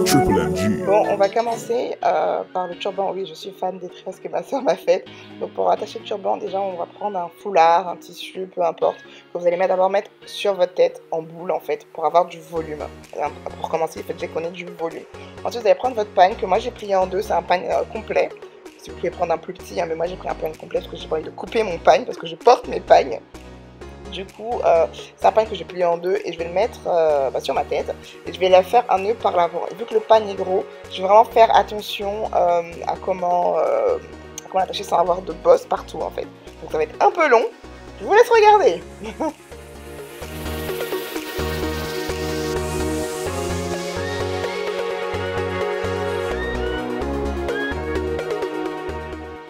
Triple MG. Bon, on va commencer par le turban. Oui, je suis fan des tresses que ma soeur m'a faites. Donc pour attacher le turban, déjà on va prendre un foulard, un tissu, peu importe, que vous allez d'abord mettre sur votre tête en boule en fait, pour avoir du volume. Pour commencer, il faut déjà qu'on ait du volume. Ensuite, vous allez prendre votre pagne, que moi j'ai plié en deux, c'est un pagne complet. Si vous pouvez prendre un plus petit, hein, mais moi j'ai pris un pagne complet parce que j'ai pas envie de couper mon pagne, parce que je porte mes pagnes. Du coup, c'est un pagne que j'ai plié en deux et je vais le mettre sur ma tête et je vais la faire un nœud par l'avant. Et vu que le pagne est gros, je vais vraiment faire attention à comment l'attacher sans avoir de bosse partout en fait. Donc ça va être un peu long. Je vous laisse regarder.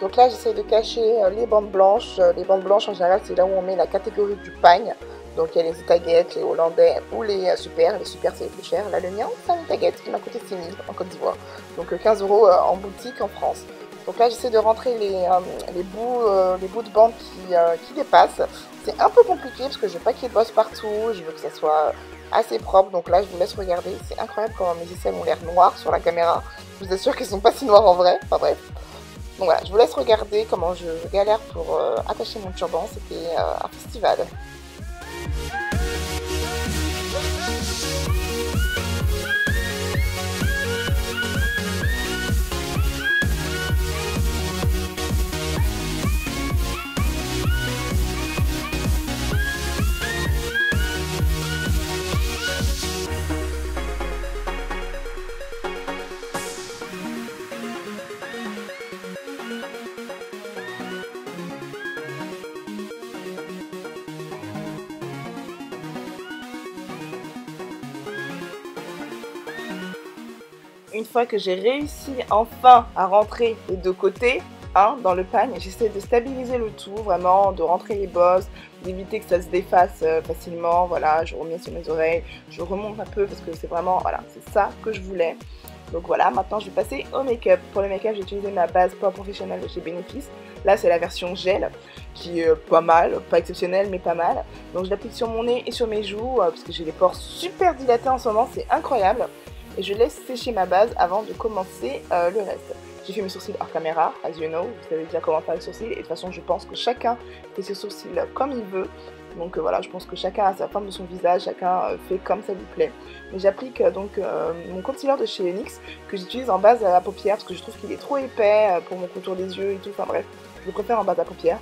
Donc là, j'essaie de cacher les bandes blanches. Les bandes blanches, en général, c'est là où on met la catégorie du pagne. Donc il y a les Itaguettes, les Hollandais ou les Super. Les Super, c'est les plus cher. Là, le mien, c'est un Itaguette qui m'a coûté 6 000 en Côte d'Ivoire. Donc 15 € en boutique en France. Donc là, j'essaie de rentrer les bouts de bande qui dépassent. C'est un peu compliqué parce que je veux pas qu'il y ait de bosse partout. Je veux que ça soit assez propre. Donc là, je vous laisse regarder. C'est incroyable comment mes aisselles ont l'air noires sur la caméra. Je vous assure qu'ils sont pas si noirs en vrai. Enfin bref. Donc voilà, je vous laisse regarder comment je galère pour attacher mon turban. C'était un festival. Une fois que j'ai réussi enfin à rentrer les deux côtés dans le pagne, j'essaie de stabiliser le tout, vraiment, de rentrer les bosses, d'éviter que ça se défasse facilement. Voilà, je remets sur mes oreilles, je remonte un peu parce que c'est vraiment, voilà, c'est ça que je voulais. Donc voilà, maintenant je vais passer au make-up. Pour le make-up, j'ai utilisé ma base Pore Professionnelle de chez Benefis. Là, c'est la version gel, qui est pas mal, pas exceptionnelle, mais pas mal. Donc je l'applique sur mon nez et sur mes joues, parce que j'ai les pores super dilatés en ce moment, c'est incroyable. Et je laisse sécher ma base avant de commencer le reste. J'ai fait mes sourcils hors caméra, as you know, vous savez déjà comment faire les sourcils. Et de toute façon, je pense que chacun fait ses sourcils comme il veut. Donc voilà, je pense que chacun a sa forme de son visage, chacun fait comme ça lui plaît. Mais j'applique donc mon concealer de chez NYX que j'utilise en base à la paupière parce que je trouve qu'il est trop épais pour mon contour des yeux et tout. Enfin bref, je le préfère en base à la paupière.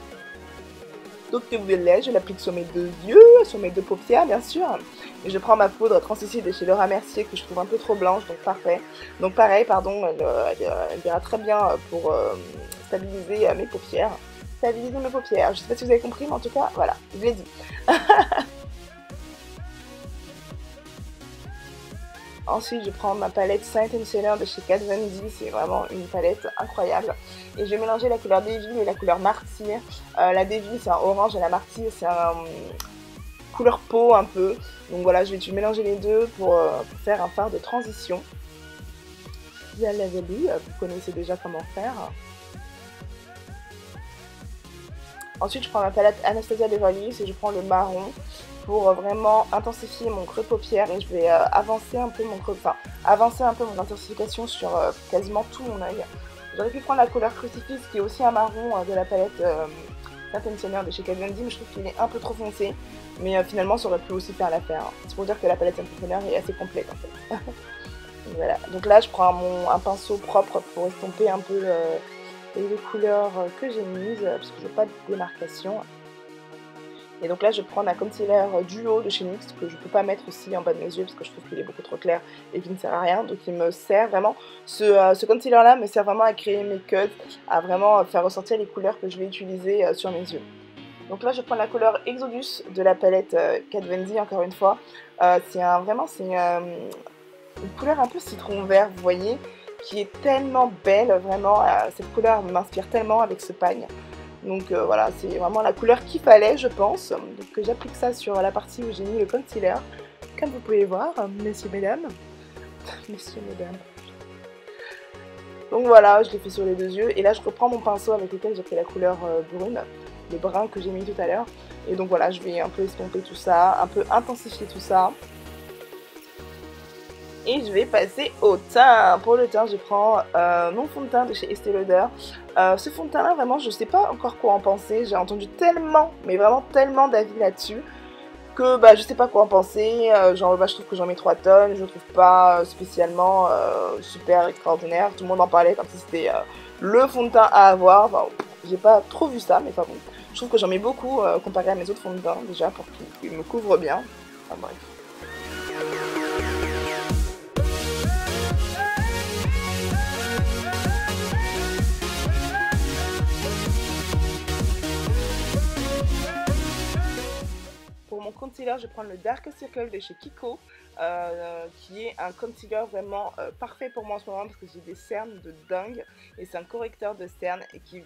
Donc je l'applique sur mes deux yeux, sur mes deux paupières bien sûr. Et je prends ma poudre translucide de chez Laura Mercier que je trouve un peu trop blanche, donc parfait. Donc pareil, pardon, elle ira très bien pour stabiliser mes paupières. Stabiliser mes paupières, je sais pas si vous avez compris, mais en tout cas, voilà, je l'ai dit. Ensuite, je prends ma palette Saint Intentioner de chez Kat Von D. C'est vraiment une palette incroyable. Et je vais mélanger la couleur Devil et la couleur Martyr. La Devil, c'est un orange et la Martyr, c'est un couleur peau un peu. Donc voilà, je vais mélanger les deux pour faire un fard de transition. Vous l'avez vu, vous connaissez déjà comment faire. Ensuite, je prends ma palette Anastasia Beverly Hills et je prends le marron pour vraiment intensifier mon creux de paupière et je vais avancer un peu mon creux, avancer un peu mon intensification sur quasiment tout mon œil. J'aurais pu prendre la couleur Crucifix qui est aussi un marron de la palette Intentioner de chez Kat Von D, mais je trouve qu'il est un peu trop foncé. Mais finalement, ça aurait pu aussi faire l'affaire. C'est pour dire que la palette Intentioner est assez complète en fait. Voilà. Donc là, je prends un pinceau propre pour estomper un peu les couleurs que j'ai mises parce que je n'ai pas de démarcation. Et donc là, je prends un concealer duo de chez NYX que je ne peux pas mettre aussi en bas de mes yeux parce que je trouve qu'il est beaucoup trop clair et qu'il ne sert à rien. Donc il me sert vraiment, ce concealer là me sert vraiment à créer mes cuts, à vraiment faire ressortir les couleurs que je vais utiliser sur mes yeux. Donc là, je prends la couleur Exodus de la palette Kat Von D encore une fois. C'est une couleur un peu citron vert, vous voyez, qui est tellement belle, vraiment. Cette couleur m'inspire tellement avec ce pagne. Donc voilà, c'est vraiment la couleur qu'il fallait, je pense. Donc j'applique ça sur la partie où j'ai mis le concealer, comme vous pouvez voir, messieurs, mesdames. Messieurs, mesdames. Donc voilà, je l'ai fait sur les deux yeux. Et là, je reprends mon pinceau avec lequel j'ai fait la couleur brune, le brun que j'ai mis tout à l'heure. Et donc voilà, je vais un peu estomper tout ça, un peu intensifier tout ça. Et je vais passer au teint. Pour le teint, je prends mon fond de teint de chez Estée Lauder. Ce fond de teint là, vraiment, je sais pas encore quoi en penser. J'ai entendu tellement, mais vraiment tellement d'avis là-dessus que bah, je sais pas quoi en penser. Genre, bah, je trouve que j'en mets 3 tonnes. Je trouve pas spécialement super extraordinaire. Tout le monde en parlait comme si c'était le fond de teint à avoir. Enfin, j'ai pas trop vu ça, mais enfin bon. Je trouve que j'en mets beaucoup comparé à mes autres fonds de teint déjà pour qu'ils me couvrent bien. Enfin bref. Pour mon concealer, je vais prendre le Dark Circle de chez Kiko, qui est un concealer vraiment parfait pour moi en ce moment parce que j'ai des cernes de dingue et c'est un correcteur de cernes et qui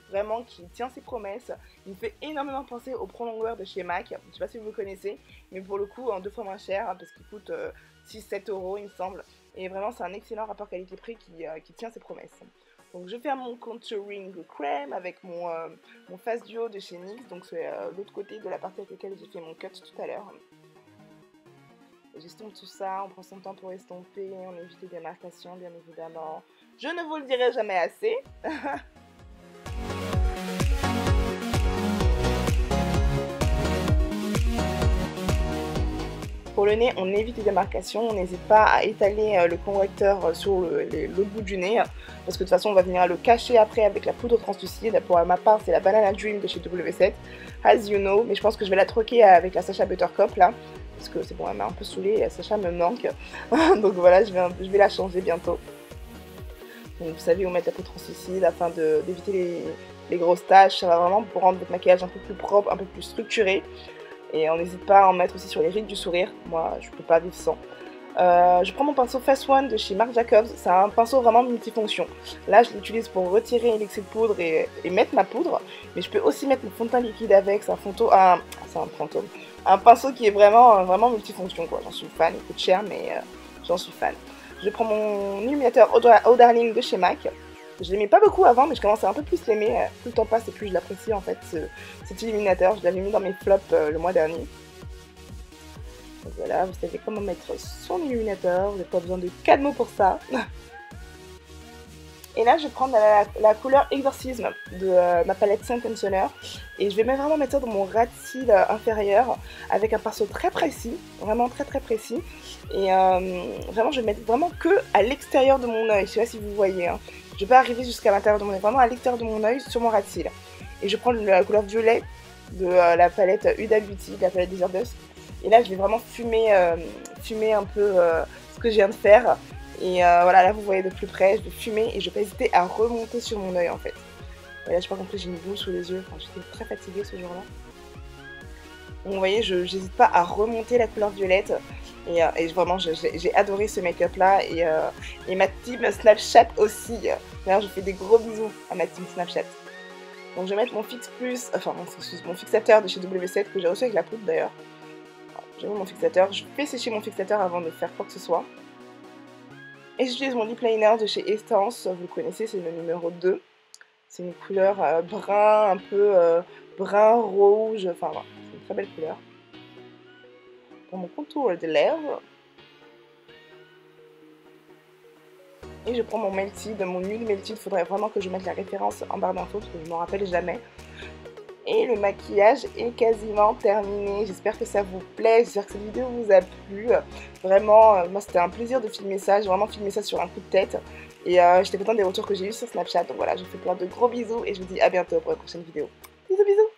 tient ses promesses. Il me fait énormément penser au Prolongwear de chez MAC, je ne sais pas si vous le connaissez, mais pour le coup en 2 fois moins cher parce qu'il coûte 6-7 € il me semble. Et vraiment c'est un excellent rapport qualité-prix qui tient ses promesses. Donc je vais faire mon contouring crème avec mon face duo de chez NYX, donc c'est l'autre côté de la partie avec laquelle j'ai fait mon cut tout à l'heure. J'estompe tout ça, on prend son temps pour estomper, on évite les démarcations bien évidemment. Je ne vous le dirai jamais assez. Pour le nez, on évite les démarcations, on n'hésite pas à étaler le correcteur sur l'autre bout du nez, parce que de toute façon on va venir le cacher après avec la poudre translucide. Pour ma part, c'est la Banana Dream de chez W7, as you know, mais je pense que je vais la troquer avec la Sacha Buttercup là, parce que c'est bon, elle m'a un peu saoulée, la Sacha me manque, donc voilà, je vais la changer bientôt. Donc vous savez où mettre la poudre translucide afin d'éviter les grosses taches, ça va vraiment pour rendre votre maquillage un peu plus propre, un peu plus structuré. Et on n'hésite pas à en mettre aussi sur les rides du sourire. Moi, je peux pas vivre sans. Je prends mon pinceau Fast One de chez Marc Jacobs. C'est un pinceau vraiment multifonction. Là, je l'utilise pour retirer l'excès de poudre et mettre ma poudre. Mais je peux aussi mettre le fond de teint liquide avec. C'est un pinceau qui est vraiment multifonction, quoi. J'en suis fan. Il coûte cher, mais j'en suis fan. Je prends mon illuminateur Eau Darling de chez MAC. Je l'aimais pas beaucoup avant, mais je commençais un peu plus l'aimer. Plus le temps passe et plus je l'apprécie en fait, cet illuminateur. Je l'avais mis dans mes flops le mois dernier. Donc voilà, vous savez comment mettre son illuminateur. Vous n'avez pas besoin de 4 mots pour ça. Et là, je vais prendre la couleur Exorcisme de ma palette Saint Consoler. Et je vais vraiment mettre ça dans mon ras de cils inférieur avec un pinceau très précis, vraiment très précis. Et vraiment, je vais mettre vraiment que à l'extérieur de mon œil. Je sais pas si vous voyez, hein. Je vais pas arriver jusqu'à l'intérieur de mon œil, vraiment à l'extérieur de mon œil sur mon ras de cils. Et je prends la couleur violet de la palette Huda Beauty, de la palette Desert Dust. Et là, je vais vraiment fumer un peu ce que je viens de faire. Et voilà, là vous voyez de plus près, je vais fumer et je vais pas hésiter à remonter sur mon œil en fait. Et là, je pas compris, j'ai une boule sous les yeux, enfin, j'étais très fatiguée ce jour-là. Donc vous voyez, j'hésite pas à remonter la couleur violette. Et vraiment, j'ai adoré ce make-up là. Et ma team Snapchat aussi. D'ailleurs, je fais des gros bisous à ma team Snapchat. Donc je vais mettre mon mon fixateur de chez W7 que j'ai reçu avec la poudre d'ailleurs. J'ai mis mon fixateur, je fais sécher mon fixateur avant de faire quoi que ce soit. Et j'utilise mon lip liner de chez Essence, vous le connaissez, c'est le numéro 2. C'est une couleur brun, un peu brun, rouge, enfin voilà, c'est une très belle couleur. Pour mon contour des lèvres. Et je prends mon Melted, mon nude Melted, il faudrait vraiment que je mette la référence en barre d'infos parce que je ne m'en rappelle jamais. Et le maquillage est quasiment terminé. J'espère que ça vous plaît, j'espère que cette vidéo vous a plu. Vraiment, moi c'était un plaisir de filmer ça, j'ai vraiment filmé ça sur un coup de tête. Et j'étais contente des retours que j'ai eu sur Snapchat. Donc voilà, je vous fais plein de gros bisous et je vous dis à bientôt pour la prochaine vidéo. Bisous bisous.